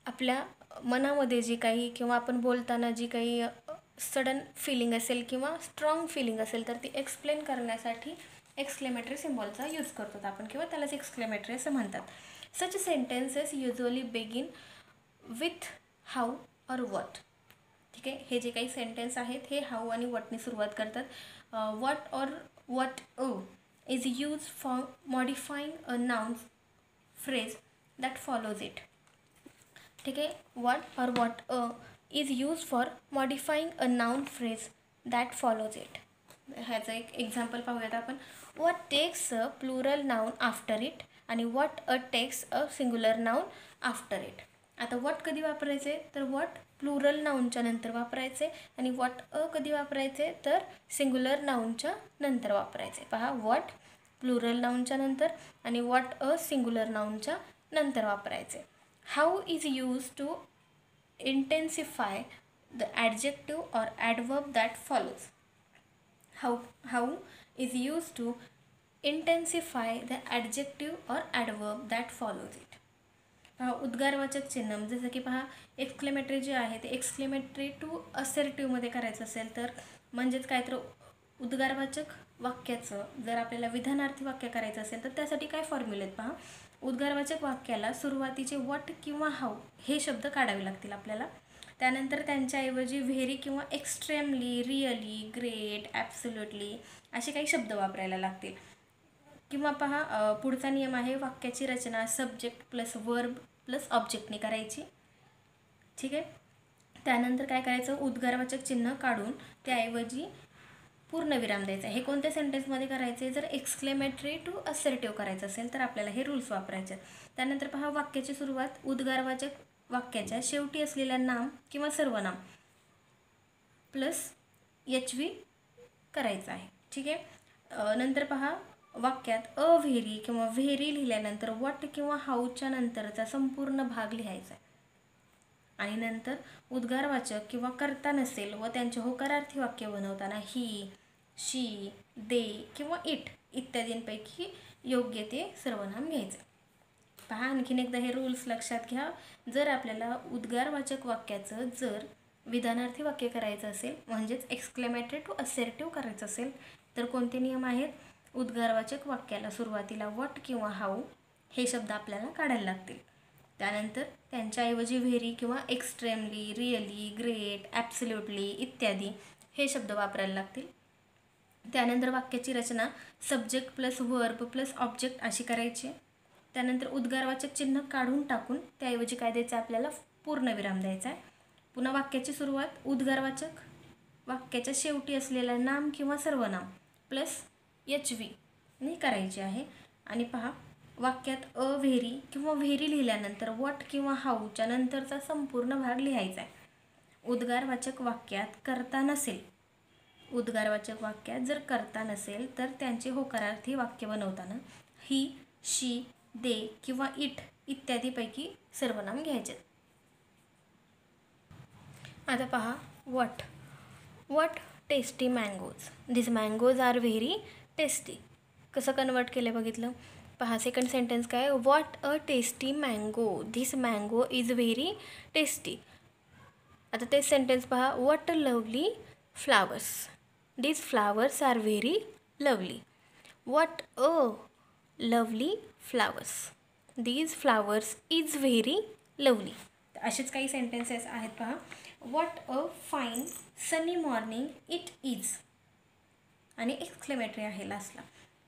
आपल्या मनामध्ये जी काही किंवा आपण बोलताना जी काही सडन फिलिंग असेल किंवा स्ट्रॉंग फिलिंग असेल तर ती एक्सप्लेन करण्यासाठी एक्सक्लेमेटरी सिम्बॉलचा यूज करतो आपण किंवा त्यालाच एक्सक्लेमेटरी असं म्हणतात. Such sentences usually begin with how और वॉट. ठीक आहे, हे जे काही सेंटेन्स आहेत हे हाऊ आणि वॉटने सुरुवात करतात. वॉट और what is use for modifying a noun phrase that follows it. ठीक आहे, वॉट और what is use for modifying a noun phrase that follows it. ह्याचं एक एक्झाम्पल पाहूयात आपण. What takes a plural noun after it आणि what a takes a singular noun after it. आता what कधी वापरायचे तर वॉट प्लुरल नाउनच्या नंतर वापरायचे आणि वॉट कधी वापरायचे तर सिंग्युलर नाउनच्या नंतर वापरायचे. पहा, वॉट प्लुरल नाउनच्या नंतर आणि वॉट सिंग्युलर नाउनच्या नंतर वापरायचे. How is use to intensify the adjective or adverb that follows. How is use to intensify the adjective or adverb that follows it. पहा, उद्गारवाचक चिन्ह जसं की पहा एक्सक्लेमेटरी जे आहे ते एक्सक्लेमेटरी टू असर्टिव्हमध्ये करायचं असेल तर म्हणजेच काय तर उद्गारवाचक वाक्याचं जर आपल्याला विधानार्थी वाक्य करायचं असेल तर त्यासाठी काय फॉर्म्युले आहेत. पहा, उद्गारवाचक वाक्याला सुरुवातीचे वॉट किंवा हाऊ हे शब्द काढावे लागतील आपल्याला. त्यानंतर त्यांच्याऐवजी व्हेरी किंवा एक्स्ट्रीमली, रिअली, ग्रेट, ॲब्सोल्युटली असे काही शब्द वापरायला लागतील. किंवा पहा, पुढचा नियम आहे वाक्याची रचना सब्जेक्ट प्लस वर्ब प्लस ऑब्जेक्टने करायची. ठीक आहे, त्यानंतर काय करायचं, उद्गारवाचक चिन्ह काढून त्याऐवजी पूर्णविराम द्यायचा. हे कोणत्या सेंटेन्समध्ये करायचे, जर एक्सक्लेमेटरी टू असर्टिव्ह करायचं असेल तर आपल्याला हे रूल्स वापरायचे. त्यानंतर पहा, वाक्याची सुरुवात उद्गारवाचक वाक्याच्या शेवटी असलेल्या नाम किंवा सर्वनाम प्लस HV करायचं आहे. ठीक आहे, नंतर पहा वाक्यात व्हेरी किंवा व्हेरी लिहिल्यानंतर वॉट किंवा हाऊच्या नंतरचा संपूर्ण भाग लिहायचा आहे. आणि नंतर उद्गारवाचक किंवा कर्ता नसेल व त्यांचे होकारार्थी वाक्य बनवताना ही, शी, दे किंवा इट इत्यादींपैकी योग्य ते सर्वनाम घ्यायचे. पहा, आणखीन एकदा हे रूल्स लक्षात घ्या. जर आपल्याला उद्गारवाचक वाक्याचं जर विधानार्थी वाक्य करायचं असेल म्हणजेच एक्सक्लेमेटरी टू असर्टिव्ह करायचं असेल तर कोणते नियम आहेत, उद्गारवाचक वाक्याला सुरुवातीला वॉट किंवा हाऊ हे शब्द आपल्याला काढायला लागतील. त्यानंतर त्यांच्याऐवजी व्हेरी किंवा एक्स्ट्रीमली, रिअली, ग्रेट, ॲब्सोल्युटली इत्यादी हे शब्द वापरायला लागतील. त्यानंतर वाक्याची रचना subject plus verb plus object अशी करायची. त्यानंतर उद्गारवाचक चिन्ह काढून टाकून त्याऐवजी काय द्यायचं आपल्याला, पूर्णविराम द्यायचा आहे. पुन्हा वाक्याची सुरुवात उद्गारवाचक वाक्याच्या शेवटी असलेलं नाम किंवा सर्वनाम प्लस HV ने करायची आहे. आणि पहा, वाक्यात व्हेरी किंवा व्हेरी लिहिल्यानंतर वॉट किंवा हाऊच्या नंतरचा संपूर्ण भाग लिहायचा आहे. उद्गारवाचक वाक्यात कर्ता नसेल, उद्गारवाचक वाक्यात जर कर्ता नसेल तर त्यांचे होकारार्थी वाक्य बनवताना ही, शी, दे किंवा इट इत्यादीपैकी सर्वनाम घ्यायचे. आता पहा, what tasty mangoes. This mangoes are very tasty. कसं कन्वर्ट केलं बघितलं. पहा, सेकंड सेंटेन्स काय, what a tasty mango. This mango is very tasty. आता तेच सेंटेन्स पहा, what a lovely flowers. This flowers are very lovely. What a lovely flowers. These flowers is very lovely. असेच काही sentences आहेत पहा. What a fine sunny morning it is आणि exclamatory आहे लास्टला.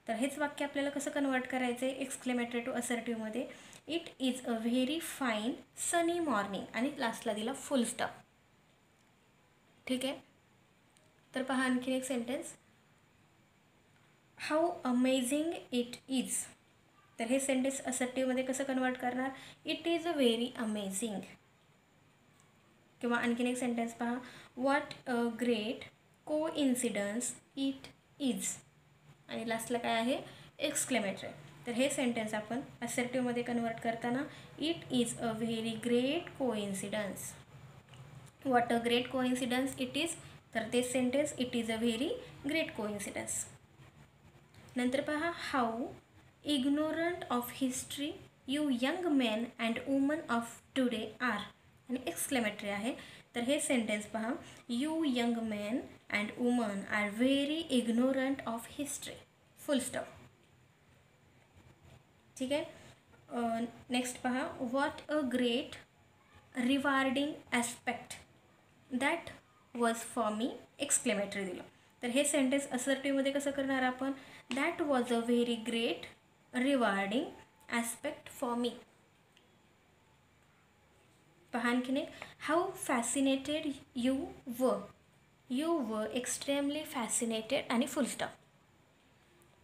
तर हेच वाक्य आपल्याला कसं कन्वर्ट करायचं आहे एक्सक्लेमेटरी टू असर्टिव्हमध्ये. It is a very fine sunny morning आणि लास्टला दिला फुल स्टॉप. ठीक आहे, तर पहा आणखीन एक sentence, how amazing it is. तर हे सेंटेन्स असर्टिव्हमध्ये कसं कन्वर्ट करणार, it is a very amazing. किंवा आणखीन एक सेंटेन्स पहा, व्हॉट अ ग्रेट को इन्सिडन्स इट इज आणि लास्टला काय आहे एक्सक्लेमेटरी. तर हे सेंटेन्स आपण असर्टिव्हमध्ये कन्वर्ट करताना it is a very great को इन्सिडन्स. व्हॉट अ ग्रेट को इन्सिडन्स इट इज, तर ते sentence it is a very great को इन्सिडन्स. नंतर पहा, how ignorant of history you young men and women of today are, आणि exclamatory आहे. तर हे सेंटेन्स पहा, you young men and women are very ignorant of history, full stop. ठीक आहे. नेक्स्ट पहा, what a great rewarding aspect that was for me, exclamatory दिलं. तर हे सेंटेन्स असर्टिव्हमध्ये कसं करणार आपण, that was a very great rewarding aspect for me. पहा आणखीन एक, हाऊ फॅसिनेटेड यू व एक्स्ट्रीमली फॅसिनेटेड आणि फुल स्टॉप.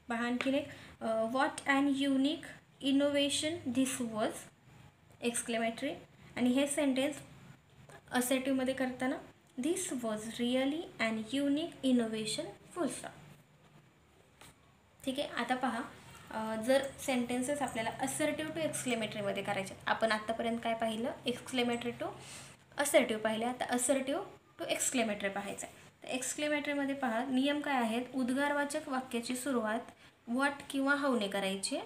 पहा आणखीन एक, what and unique innovation this was, exclamatory. आणि हे सेंटेन्स असर्टिव्हमध्ये करताना, this was really and unique innovation, full stop. ठीक आहे. आता पहा, जर सेंटेन्सेस आपल्याला असर्टिव्ह टू एक्सक्लेमेटरीमध्ये करायचे, आपण आत्तापर्यंत काय पाहिलं, एक्सक्लेमेटरी टू असर्टिव्ह पाहिले, आता असर्टिव्ह टू एक्सक्लेमेटरी पाहायचं आहे. तर एक्सक्लेमेटरीमध्ये पहा, नियम काय आहेत, उद्गारवाचक वाक्याची सुरुवात व्हॉट किंवा हाऊने करायची.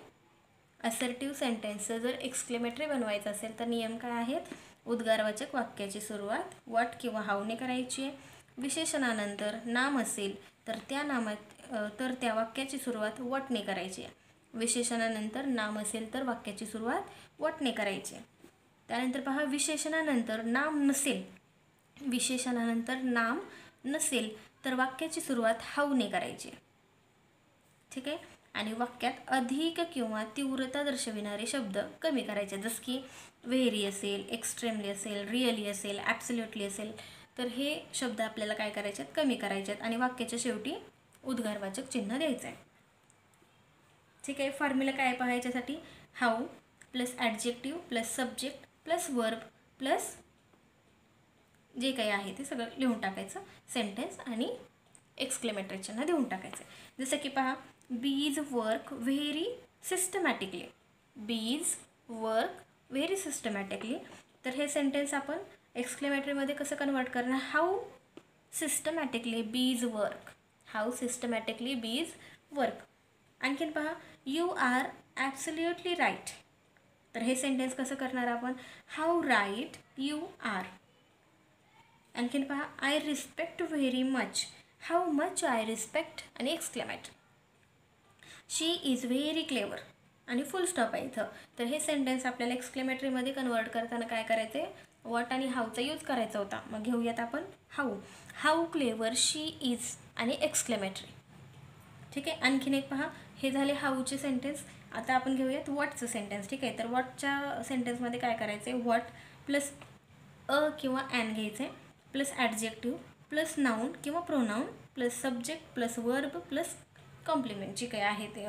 असर्टिव्ह सेंटेन्स जर एक्सक्लेमेटरी बनवायचं असेल तर नियम काय आहेत, उद्गारवाचक वाक्याची सुरुवात व्हॉट किंवा हाऊने करायची आहे. विशेषणानंतर नाम असेल तर त्या वाक्याची सुरुवात व्हॉटने करायची आहे. विशेषणानंतर नाम असेल तर वाक्याची सुरुवात व्हॉटने करायची आहे. त्यानंतर पहा, विशेषणानंतर नाम नसेल तर वाक्याची सुरुवात हाऊने करायची आहे. ठीक आहे. आणि वाक्यात अधिक किंवा तीव्रता दर्शविणारे शब्द कमी करायचे, जसं की व्हेरी असेल, एक्स्ट्रीमली असेल, रिअली असेल, ॲब्सोल्युटली असेल, तर हे शब्द आपल्याला काय करायचे आहेत, कमी करायचे आहेत. आणि वाक्याच्या शेवटी उद्गारवाचक चिन्ह द्यायचं आहे. ठीक आहे. फॉर्म्युला काय पाहायच्यासाठी, how plus adjective plus subject plus verb plus जे काही आहे ते सगळं लिहून टाकायचं सेंटेन्स आणि एक्सक्लेमेटरी चिन्ह देऊन टाकायचं. जसं की पहा, बीज वर्क व्हेरी सिस्टमॅटिकली. तर हे सेंटेन्स आपण एक्सक्लेमेटरीमध्ये कसं कन्वर्ट करणार, हाऊ सिस्टमॅटिकली बीज वर्क. आणखीन पहा, यू आर ॲब्सोल्युटली राईट. तर हे सेंटेन्स कसं करणार आपण, हाऊ राईट यू आर. आणखीन पहा, I respect very much, how much I respect आणि exclamatory. She is very clever आणि फुल स्टॉप आहे इथं. तर हे सेंटेन्स आपल्याला एक्सक्लेमेटरीमध्ये कन्वर्ट करताना काय करायचं आहे, व्हॉट आणि हाऊचा यूज करायचा होता. मग घेऊयात आपण हाऊ क्लेवर शी इज आणि एक्सक्लेमेटरी. ठीक आहे. आणखीन एक पहा, हे झाले हाऊचे सेंटेन्स. आता आपण घेऊयात व्हॉटचं सेंटेन्स. ठीक आहे. तर व्हॉटच्या सेंटेन्समध्ये काय करायचं आहे, व्हॉट प्लस अ किंवा ॲन घ्यायचं आहे, प्लस ॲडजेक्टिव्ह प्लस नाऊन किंवा pronoun plus subject plus verb plus complement जे काही आहे ते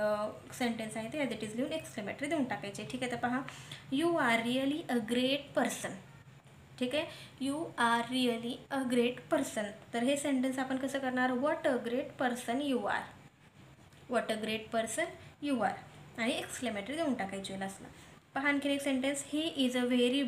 सेंटेन्स आहे ते ॲज इट इज लिहून एक्सक्लेमेटरी देऊन टाकायचे. ठीक आहे. तर पहा, you are really a great person. ठीक आहे. You are really a great person. तर हे सेंटेन्स आपण कसं करणार, what a great person you are, आणि एक्सक्लेमेटरी देऊन टाकायची लास्टला. पहा आणखीन एक sentence, he is a very